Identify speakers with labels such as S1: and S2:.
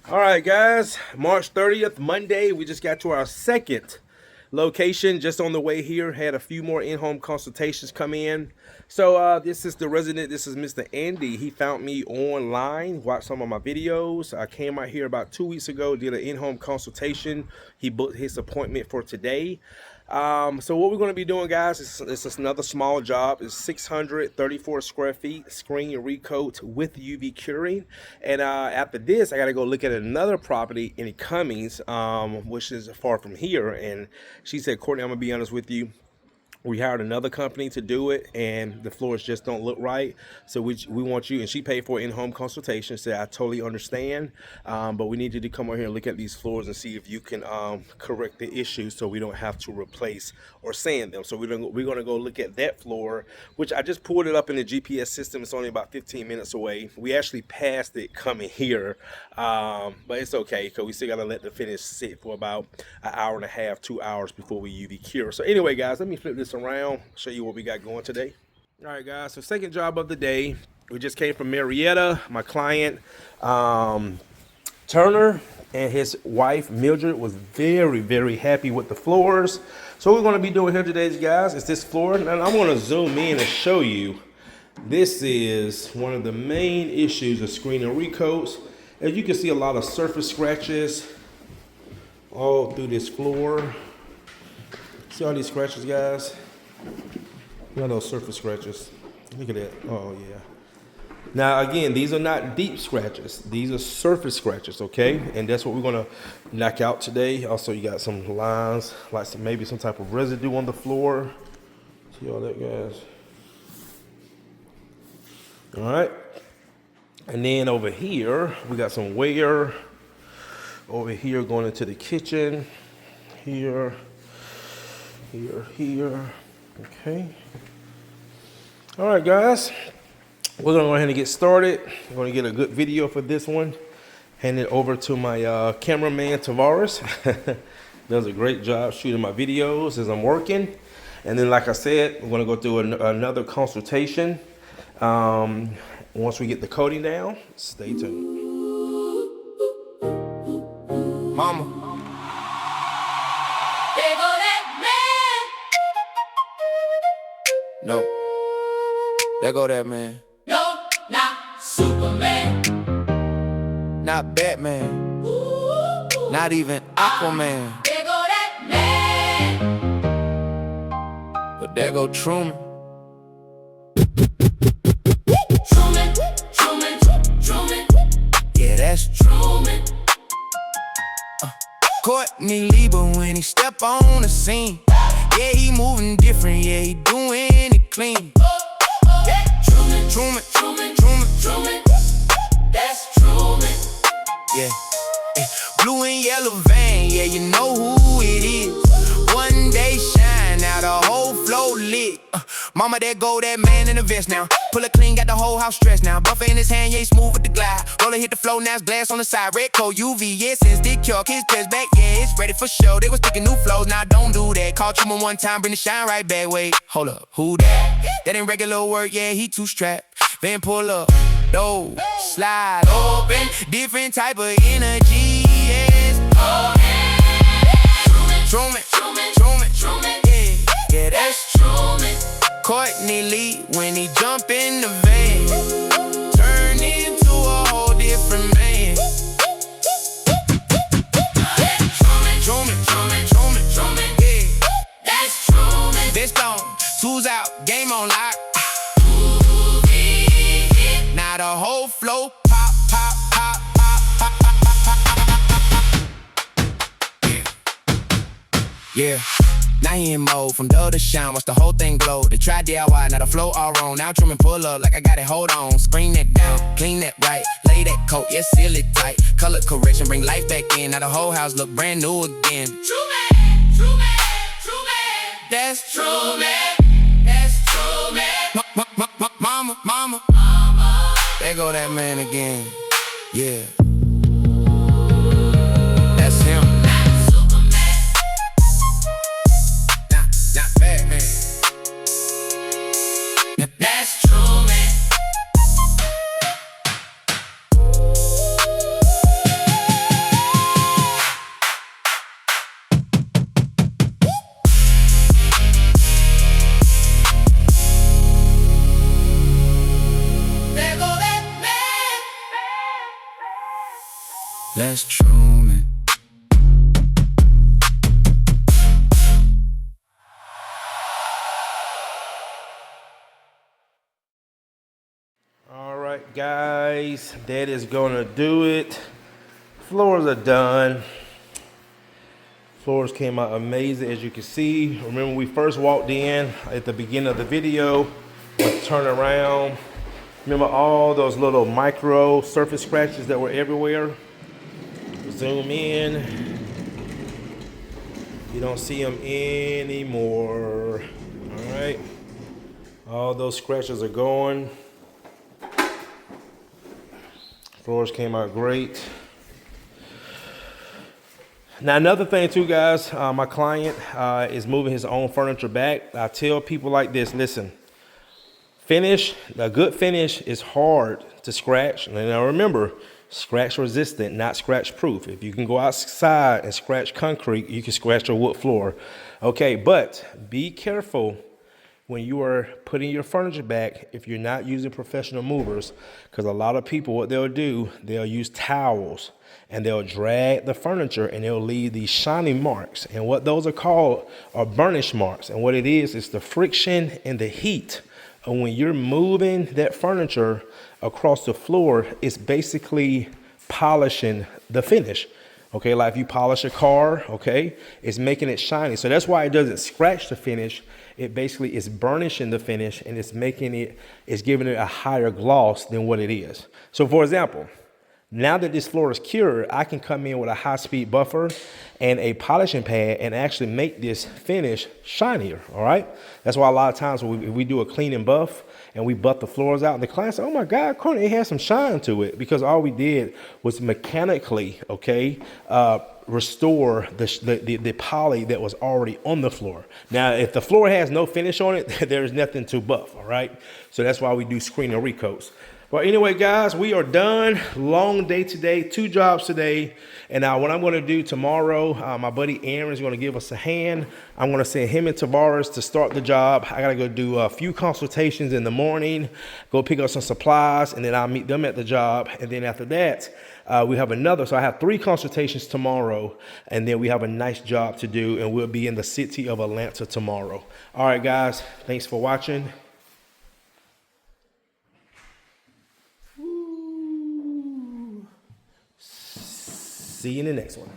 S1: All right, guys, March 30th, Monday. We just got to our second location just on the way here. Had a few more in-home consultations come in. So this is the resident. This is Mr. Andy. He found me online, watched some of my videos. I came out here about 2 weeks ago, did an in-home consultation. He booked his appointment for today. So what we're going to be doing, guys, is just another small job. It's 634 square feet, screen and recoat with UV curing. And after this, I got to go look at another property in Cummings, which is far from here. And she said, Courtney, I'm going to be honest with you. We hired another company to do it, and the floors just don't look right. So we want you, and she paid for in-home consultation. Said I totally understand, but we need you to come over here and look at these floors and see if you can correct the issues, so we don't have to replace or sand them. So we're gonna go look at that floor, which I just pulled it up in the GPS system. It's only about 15 minutes away. We actually passed it coming here, but it's okay because we still gotta let the finish sit for about an hour and a half, 2 hours before we UV cure. So anyway, guys, let me flip this around, show you what we got going today. All right, guys, so second job of the day. We just came from Marietta. My client Turner and his wife Mildred was very happy with the floors. So what we're going to be doing here today, guys, is this floor, and I'm going to zoom in and show you. This is one of the main issues of screen and recoats. As you can see, a lot of surface scratches all through this floor. See all these scratches, guys? Look at those surface scratches. Look at that. Oh, yeah. Now, again, these are not deep scratches. These are surface scratches, okay? And that's what we're going to knock out today. Also, you got some lines, like maybe some type of residue on the floor. See all that, guys? All right. And then over here, we got some wear. Over here, going into the kitchen. Here. Here. Okay. All right, guys. We're gonna go ahead and get started. We're gonna get a good video for this one. Hand it over to my cameraman Tavares. Does a great job shooting my videos as I'm working. And then, like I said, we're gonna go through another consultation. Once we get the coating down, stay tuned. Mama.
S2: No, there go that man.
S3: No, not Superman.
S2: Not Batman.
S3: Ooh,
S2: Not even Aquaman.
S3: there go that man.
S2: But there go Truman.
S3: Truman, Truman, Truman,
S2: Yeah, that's
S3: Truman.
S2: Courtney Lieber when he step on the scene. Yeah, he moving different. Yeah, he doing it clean.
S3: Truman,
S2: Truman,
S3: Truman,
S2: Truman.
S3: Truman. That's Truman.
S2: Yeah. Blue and yellow van, yeah, you know who it is. One day shine, now the whole floor lit. Mama, there go that man in the vest now. Pull it clean, got the whole house stressed now. Buffer in his hand, yeah, he smooth with the glide. Roller hit the floor, now it's glass on the side. Recoat UV, yeah, since Dick York, his test back, yeah, it's ready for show. They was picking new flows, now don't do that. Call Truman one time, bring the shine right back. Wait, hold up, who that? That ain't regular work, yeah, he too strapped. Van pull up, door, slide open. Different type of energy, yes.
S3: Oh, yeah.
S2: Truman,
S3: Truman,
S2: Truman,
S3: Truman.
S2: yeah, that's
S3: Truman.
S2: Courtney Lee when he jump in the van. Turn into a whole different man.
S3: Truman,
S2: Truman,
S3: Truman,
S2: Truman,
S3: Truman.
S2: yeah,
S3: That's Truman.
S2: this gone, two's out, game on lock. Now the whole flow pop, pop, pop, pop, pop, pop, pop, pop. Yeah. Now he in mode, from dull to shine, watch the whole thing glow. They try DIY, now the flow all wrong. Now Truman pull up like I got it, hold on. Screen that down, clean that right, lay that coat, yeah, seal it tight. Color correction, bring life back in. Now the whole house look brand new again.
S3: Truman, Truman, Truman.
S2: That's
S3: Truman. That's Truman.
S2: mama,
S3: Mama.
S2: there go that man again. Yeah, that's him.
S3: Not Superman.
S2: Not Batman.
S3: That's Truman.
S2: That's Truman.
S1: All right, guys, that is gonna do it. Floors are done. Floors came out amazing, as you can see. Remember when we first walked in at the beginning of the video, let's turn around. Remember all those little micro surface scratches that were everywhere? Zoom in. You don't see them anymore. All right. All those scratches are gone. Floors came out great. Now another thing too, guys, my client is moving his own furniture back. I tell people like this, listen, a good finish is hard to scratch. And now remember, scratch resistant, not scratch proof. If you can go outside and scratch concrete, you can scratch a wood floor. Okay, but be careful when you are putting your furniture back if you're not using professional movers, because a lot of people, what they'll do, they'll use towels and they'll drag the furniture and they'll leave these shiny marks. And what those are called are burnish marks. And what it is the friction and the heat. And when you're moving that furniture across the floor, it's basically polishing the finish. Okay, like if you polish a car, okay, it's making it shiny. So that's why it doesn't scratch the finish. It basically is burnishing the finish and it's giving it a higher gloss than what it is. So for example, now that this floor is cured, I can come in with a high-speed buffer and a polishing pad and actually make this finish shinier, all right? That's why a lot of times when we do a clean and buff and we buff the floors out, and the client said, oh my God, Courtney, it has some shine to it, because all we did was mechanically, okay, restore the poly that was already on the floor. Now, if the floor has no finish on it, there's nothing to buff, all right? So that's why we do screen and recoats. Well, anyway, guys, we are done. Long day today, 2 jobs today. And now what I'm going to do tomorrow, my buddy Aaron is going to give us a hand. I'm going to send him and Tavares to start the job. I got to go do a few consultations in the morning, go pick up some supplies, and then I'll meet them at the job. And then after that, we have another. So I have 3 consultations tomorrow, and then we have a nice job to do, and we'll be in the city of Atlanta tomorrow. All right, guys, thanks for watching. See you in the next one.